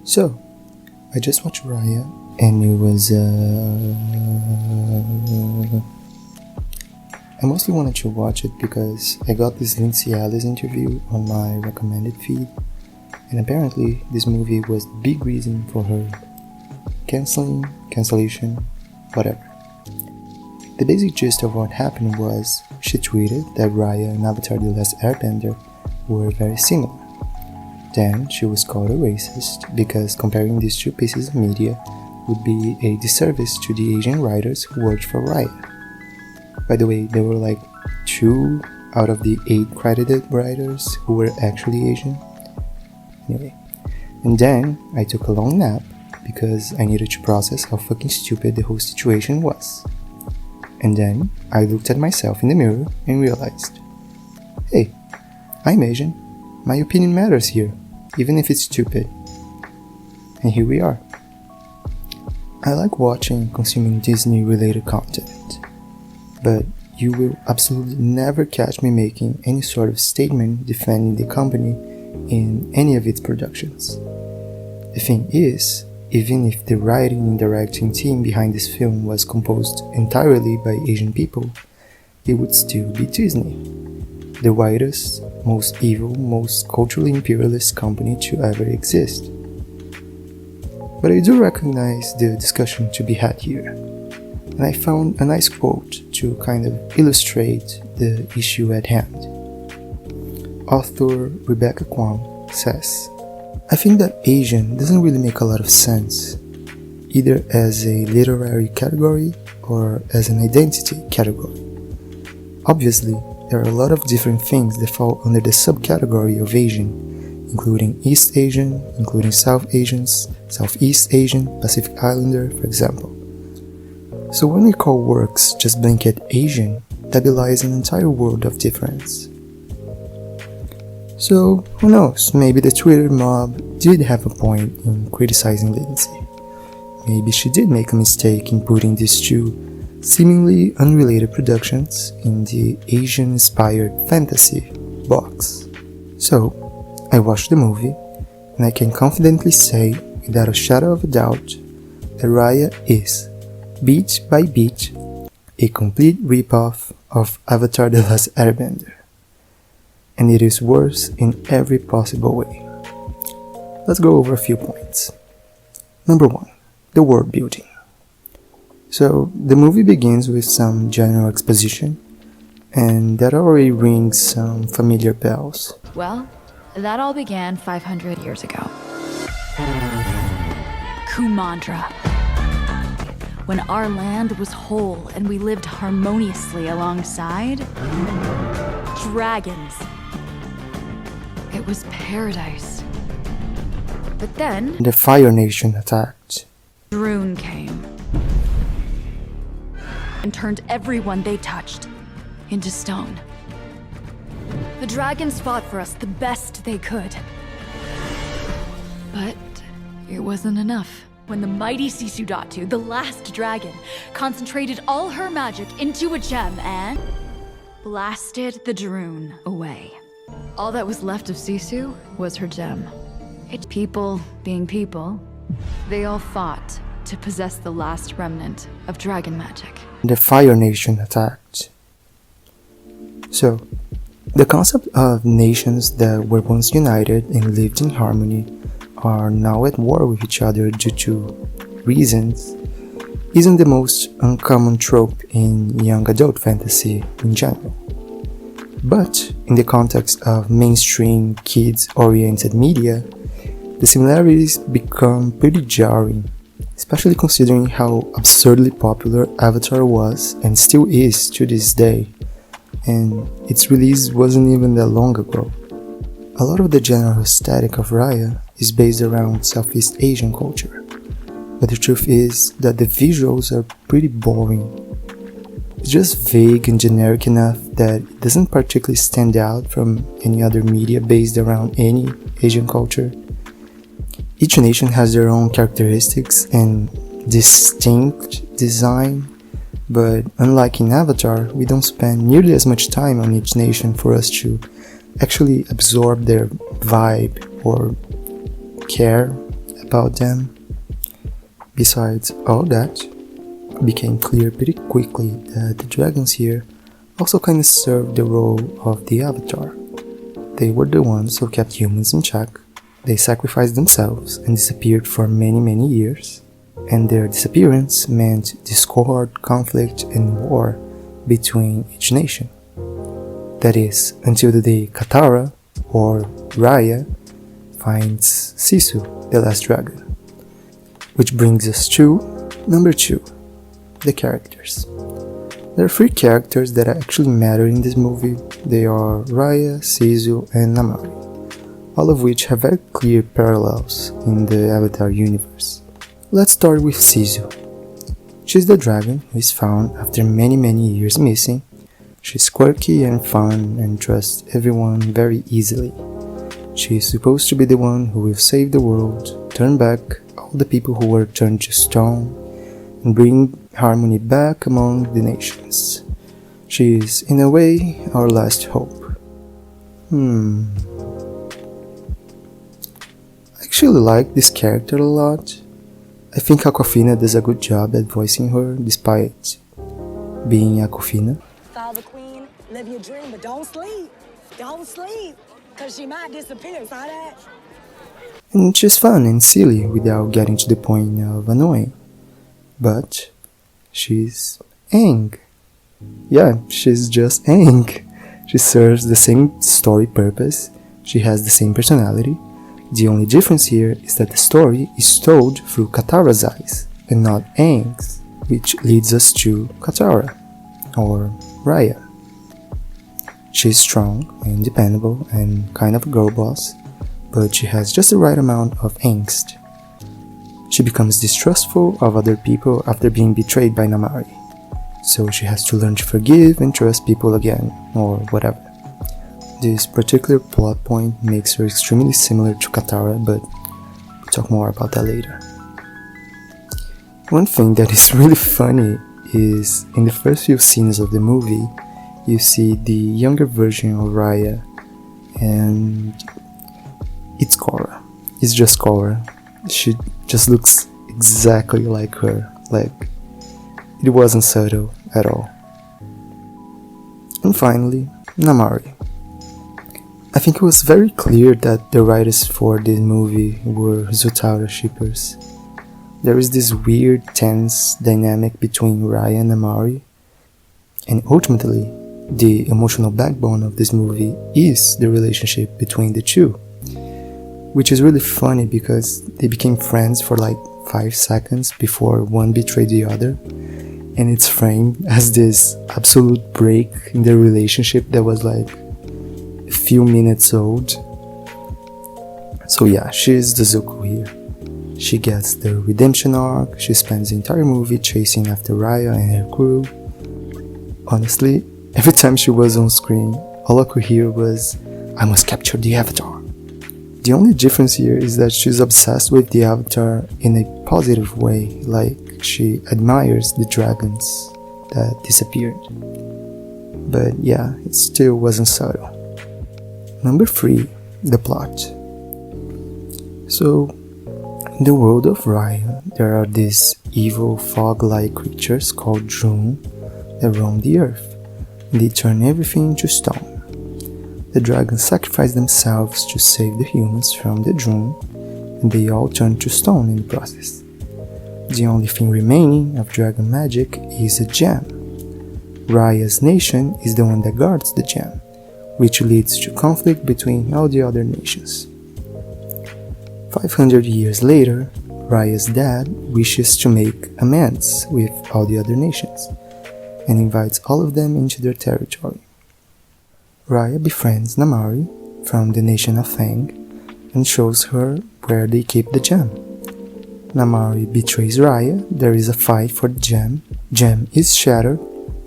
So, I just watched Raya and it was I mostly wanted to watch it because I got this Lindsay Ellis interview on my recommended feed, and apparently this movie was the big reason for her cancellation, whatever. The basic gist of what happened was she tweeted that Raya and Avatar The Last Airbender were very similar. Then she was called a racist because comparing these two pieces of media would be a disservice to the Asian writers who worked for Raya. By the way, there were like 2 out of the 8 credited writers who were actually Asian. Anyway, and then I took a long nap because I needed to process how fucking stupid the whole situation was. And then I looked at myself in the mirror and realized, hey, I'm Asian. My opinion matters here, even if it's stupid. And here we are. I like watching and consuming Disney-related content, but you will absolutely never catch me making any sort of statement defending the company in any of its productions. The thing is, even if the writing and directing team behind this film was composed entirely by Asian people, it would still be Disney, the widest, most evil, most culturally imperialist company to ever exist. But I do recognize the discussion to be had here, and I found a nice quote to kind of illustrate the issue at hand. Author Rebecca Kwong says, I think that Asian doesn't really make a lot of sense, either as a literary category or as an identity category. Obviously, there are a lot of different things that fall under the subcategory of Asian, including East Asian, including South Asians, Southeast Asian, Pacific Islander, for example. So when we call works just blanket Asian, that belies an entire world of difference. So, who knows, maybe the Twitter mob did have a point in criticizing Lindsay. Maybe she did make a mistake in putting these 2 seemingly unrelated productions in the Asian-inspired fantasy box. So, I watched the movie, and I can confidently say, without a shadow of a doubt, that Raya is, beat by beat, a complete ripoff of Avatar The Last Airbender. And it is worse in every possible way. Let's go over a few points. Number 1, the world building. So, the movie begins with some general exposition, and that already rings some familiar bells. Well, that all began 500 years ago. Kumandra. When our land was whole and we lived harmoniously alongside dragons. It was paradise. But then The Fire Nation attacked. Droon came and turned everyone they touched into stone. The dragons fought for us the best they could. But it wasn't enough. When the mighty Sisudatu, the last dragon, concentrated all her magic into a gem and blasted the Droon away. All that was left of Sisu was her gem. It's people being people. They all fought to possess the last remnant of dragon magic. The Fire Nation attacked. So, the concept of nations that were once united and lived in harmony are now at war with each other due to reasons isn't the most uncommon trope in young adult fantasy in general. But in the context of mainstream kids-oriented media, the similarities become pretty jarring, especially considering how absurdly popular Avatar was and still is to this day, and its release wasn't even that long ago. A lot of the general aesthetic of Raya is based around Southeast Asian culture, but the truth is that the visuals are pretty boring. It's just vague and generic enough that it doesn't particularly stand out from any other media based around any Asian culture. Each nation has their own characteristics and distinct design, but unlike in Avatar, we don't spend nearly as much time on each nation for us to actually absorb their vibe or care about them. Besides all that, it became clear pretty quickly that the dragons here also kind of served the role of the Avatar. They were the ones who kept humans in check. They sacrificed themselves and disappeared for many years, and their disappearance meant discord, conflict, and war between each nation. That is, until the day Katara, or Raya, finds Sisu, the last dragon. Which brings us to number 2, the characters. There are 3 characters that actually matter in this movie. They are Raya, Sisu, and Namaari, all of which have very clear parallels in the Avatar universe. Let's start with Sisu. She's the dragon who is found after many years missing. She's quirky and fun and trusts everyone very easily. She is supposed to be the one who will save the world, turn back all the people who were turned to stone, and bring harmony back among the nations. She is, in a way, our last hope. I actually like this character a lot. I think Awkwafina does a good job at voicing her, despite being Awkwafina. Follow the queen, live your dream, but don't sleep. Don't sleep, because she might disappear, saw that? And she's fun and silly without getting to the point of annoying. But she's Aang. Yeah, she's just Aang. She serves the same story purpose, she has the same personality. The only difference here is that the story is told through Katara's eyes, and not Aang's, which leads us to Katara, or Raya. She's strong and dependable and kind of a girl boss, but she has just the right amount of angst. She becomes distrustful of other people after being betrayed by Namaari, so she has to learn to forgive and trust people again, or whatever. This particular plot point makes her extremely similar to Katara, but we'll talk more about that later. One thing that is really funny is in the first few scenes of the movie, you see the younger version of Raya, and it's Korra. It's just Korra. She just looks exactly like her. Like, it wasn't subtle at all. And finally, Namaari. I think it was very clear that the writers for this movie were Zutara shippers. There is this weird, tense dynamic between Raya and Namaari, and ultimately, the emotional backbone of this movie is the relationship between the two, which is really funny because they became friends for like 5 seconds before one betrayed the other, and it's framed as this absolute break in their relationship that was like a few minutes old. So yeah, she's the Zuko here. She gets the redemption arc, she spends the entire movie chasing after Raya and her crew. Honestly, every time she was on screen, all I could hear was, "I must capture the Avatar." The only difference here is that she's obsessed with the Avatar in a positive way, like she admires the dragons that disappeared. But yeah, it still wasn't subtle. Number 3, the plot. So, in the world of Raya, there are these evil fog-like creatures called Droon that roam the earth, and they turn everything into stone. The dragons sacrifice themselves to save the humans from the Droon, and they all turn to stone in the process. The only thing remaining of dragon magic is a gem. Raya's nation is the one that guards the gem, which leads to conflict between all the other nations. 500 years later, Raya's dad wishes to make amends with all the other nations, and invites all of them into their territory. Raya befriends Namaari from the nation of Fang and shows her where they keep the gem. Namaari betrays Raya, there is a fight for the gem is shattered,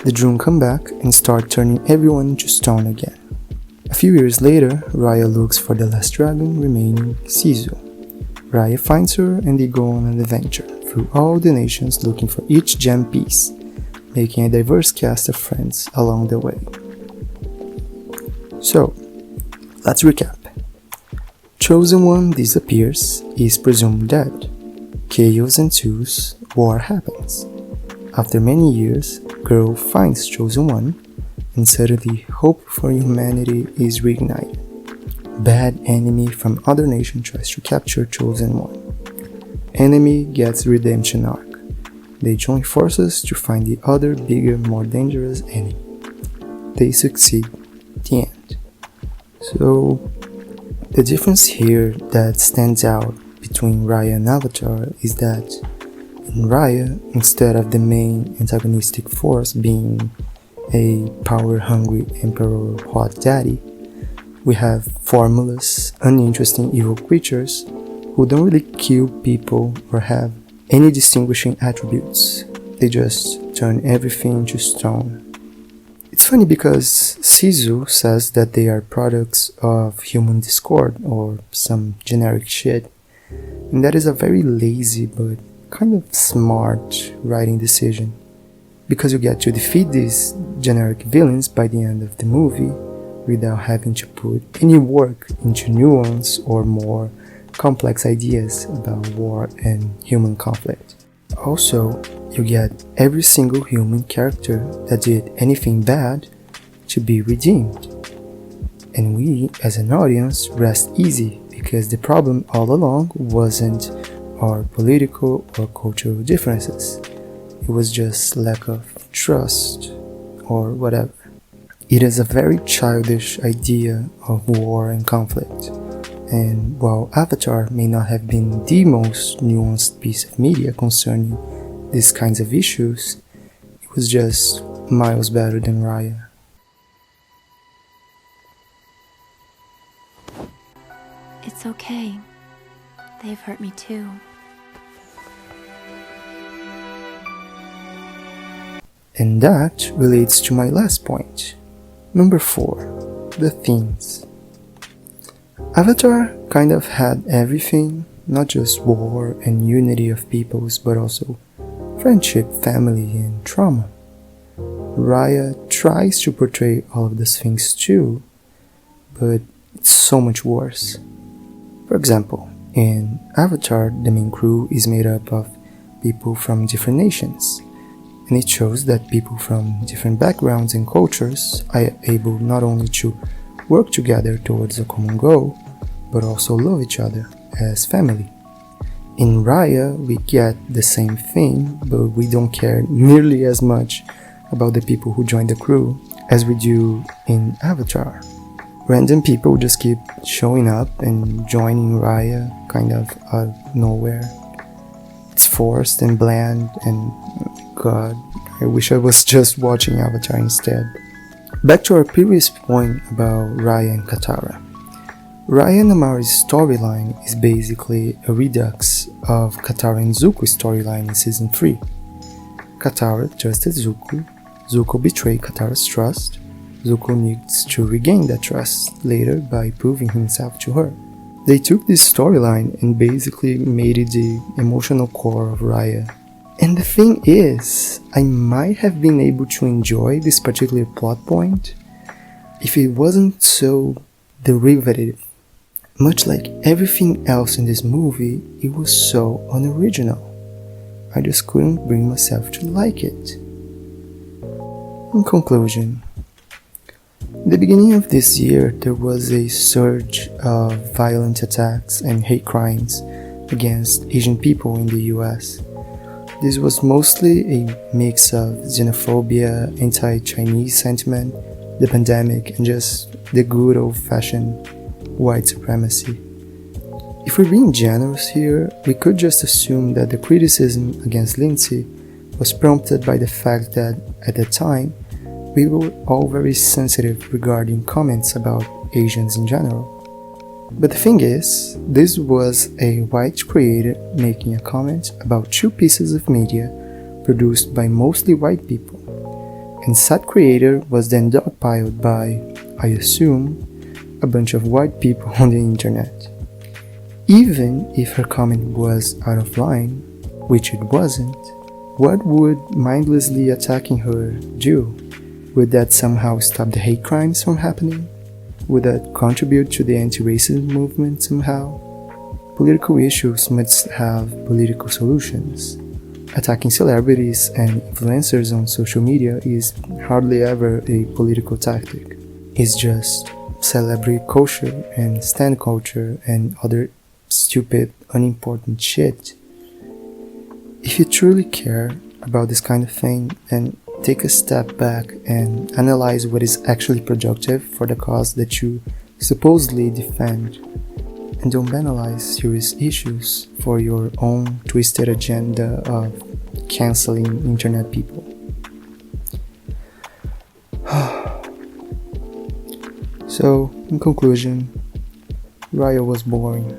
the Droon come back and start turning everyone into stone again. A few years later, Raya looks for the last dragon remaining, Sisu. Raya finds her and they go on an adventure through all the nations looking for each gem piece, making a diverse cast of friends along the way. So, let's recap. Chosen One disappears, is presumed dead. Chaos ensues, war happens. After many years, girl finds Chosen One, and suddenly hope for humanity is reignited. Bad enemy from other nation tries to capture Chosen One. Enemy gets redemption arc. They join forces to find the other bigger, more dangerous enemy. They succeed. The end. So, the difference here that stands out between Raya and Avatar is that in Raya, instead of the main antagonistic force being a power-hungry emperor hot daddy, we have formless, uninteresting evil creatures who don't really kill people or have any distinguishing attributes. They just turn everything to stone. It's funny because Sisu says that they are products of human discord or some generic shit, and that is a very lazy but kind of smart writing decision, because you get to defeat these generic villains by the end of the movie without having to put any work into nuance or more complex ideas about war and human conflict. Also, you get every single human character that did anything bad to be redeemed. And we, as an audience, rest easy because the problem all along wasn't our political or cultural differences. It was just lack of trust or whatever. It is a very childish idea of war and conflict. And while Avatar may not have been the most nuanced piece of media concerning these kinds of issues, it was just miles better than Raya. It's okay. They've hurt me too. And that relates to my last point. Number 4. The themes. Avatar kind of had everything, not just war and unity of peoples, but also friendship, family, and trauma. Raya tries to portray all of these things too, but it's so much worse. For example, in Avatar, the main crew is made up of people from different nations, and it shows that people from different backgrounds and cultures are able not only to work together towards a common goal, but also love each other as family. In Raya, we get the same thing, but we don't care nearly as much about the people who join the crew as we do in Avatar. Random people just keep showing up and joining Raya kind of out of nowhere. It's forced and bland, and God, I wish I was just watching Avatar instead. Back to our previous point about Raya and Katara. Raya and Amari's storyline is basically a redux of Katara and Zuko's storyline in Season 3. Katara trusted Zuko, Zuko betrayed Katara's trust, Zuko needs to regain that trust later by proving himself to her. They took this storyline and basically made it the emotional core of Raya. And the thing is, I might have been able to enjoy this particular plot point if it wasn't so derivative. Much like everything else in this movie, it was so unoriginal. I just couldn't bring myself to like it. In conclusion, in the beginning of this year, there was a surge of violent attacks and hate crimes against Asian people in the US. This was mostly a mix of xenophobia, anti-Chinese sentiment, the pandemic, and just the good old-fashioned white supremacy. If we're being generous here, we could just assume that the criticism against Lindsay was prompted by the fact that, at the time, we were all very sensitive regarding comments about Asians in general. But the thing is, this was a white creator making a comment about 2 pieces of media produced by mostly white people, and said creator was then dogpiled by, I assume, a bunch of white people on the internet. Even if her comment was out of line, which it wasn't, what would mindlessly attacking her do? Would that somehow stop the hate crimes from happening? would that contribute to the anti-racism movement somehow? Political issues must have political solutions. Attacking celebrities and influencers on social media is hardly ever a political tactic. It's just celebrity culture and stan culture and other stupid, unimportant shit. If you truly care about this kind of thing, then take a step back and analyze what is actually productive for the cause that you supposedly defend, and don't banalize serious issues for your own twisted agenda of canceling internet people. So, in conclusion, Raya was boring.